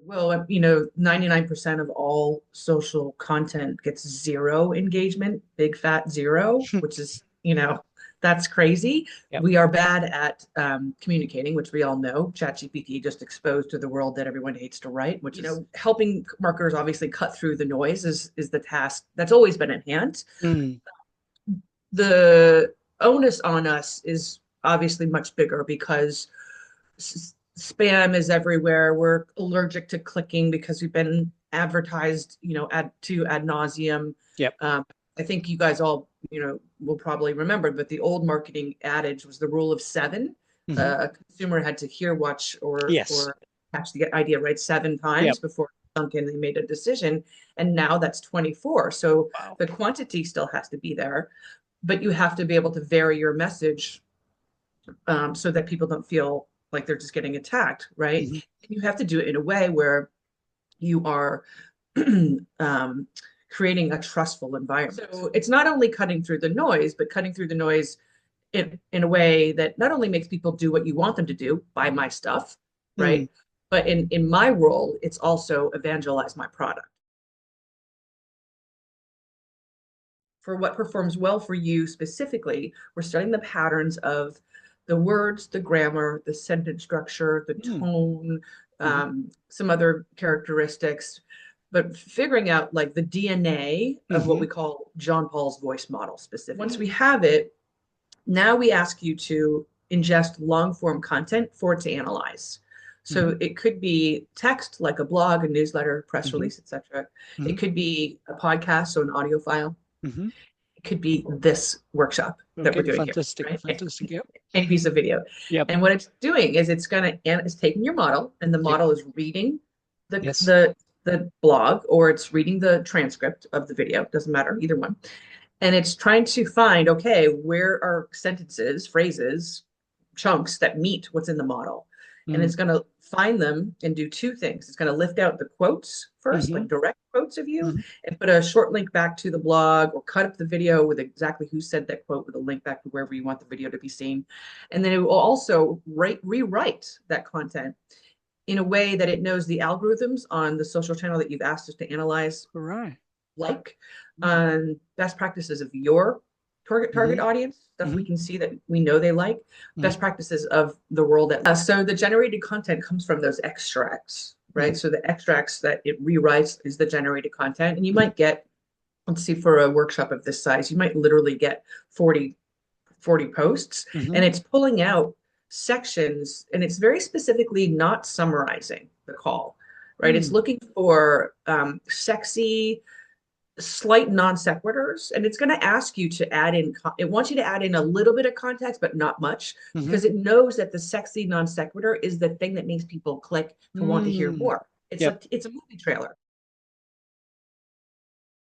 Well, 99% of all social content gets zero engagement, big fat zero, which is, that's crazy. Yep. We are bad at communicating, which we all know. ChatGPT just exposed to the world that everyone hates to write, which is helping marketers obviously cut through the noise is the task that's always been at hand. Mm. The onus on us is obviously much bigger because spam is everywhere. We're allergic to clicking because we've been advertised, ad nauseum. Yep. I think you guys all, will probably remember, but the old marketing adage was the rule of seven. Hmm. A consumer had to hear, watch, Yes. or catch the idea right 7 times Yep. before it sunk in, they made a decision. And now that's 24. So Wow. the quantity still has to be there, but you have to be able to vary your message so that people don't feel like they're just getting attacked, right? Hmm. And you have to do it in a way where you are um, creating a trustful environment. So it's not only cutting through the noise, but cutting through the noise in a way that not only makes people do what you want them to do, buy my stuff, Mm. right? But in my role, it's also evangelize my product. For what performs well for you specifically, we're studying the patterns of the words, the grammar, the sentence structure, the Mm. tone, Hmm. some other characteristics, but figuring out like the DNA of what Hmm. we call John Paul's voice model specifically. Once we have it, now we ask you to ingest long form content for it to analyze. Hmm. So it could be text like a blog, a newsletter, press Hmm. release, etc. Hmm. It could be a podcast, so an audio file. Hmm. It could be this workshop that we're Okay. doing here, Fantastic. right? Fantastic. Yep. Any piece of video. Yep. And what it's doing is it's taking your model, and the Yep. model is reading the Yes. the the blog, or it's reading the transcript of the video, doesn't matter, either one. And it's trying to find, okay, where are sentences, phrases, chunks that meet what's in the model. And Mm. it's going to find them and do two things. It's going to lift out the quotes first, Hmm. like direct quotes of you, Hmm. and put a short link back to the blog, or cut up the video with exactly who said that quote with a link back to wherever you want the video to be seen. And then it will also rewrite that content in a way that it knows the algorithms on the social channel that you've asked us to analyze, All right. like Mm. best practices of your target Hmm. audience, stuff we Hmm. can see that we know they like, Hmm. best practices of the world. So the generated content comes from those extracts, right? Hmm. So the extracts that it rewrites is the generated content. And you might get, let's see, for a workshop of this size, you might literally get 40 posts, Hmm. and it's pulling out sections, and it's very specifically not summarizing the call, right? It's Mm. looking for sexy, slight non sequiturs, and it's going to ask you to add in, it wants you to add in a little bit of context, but not much, Hmm. because it knows that the sexy non sequitur is the thing that makes people click to want to hear Mm. more. It's a Yep. it's a movie trailer.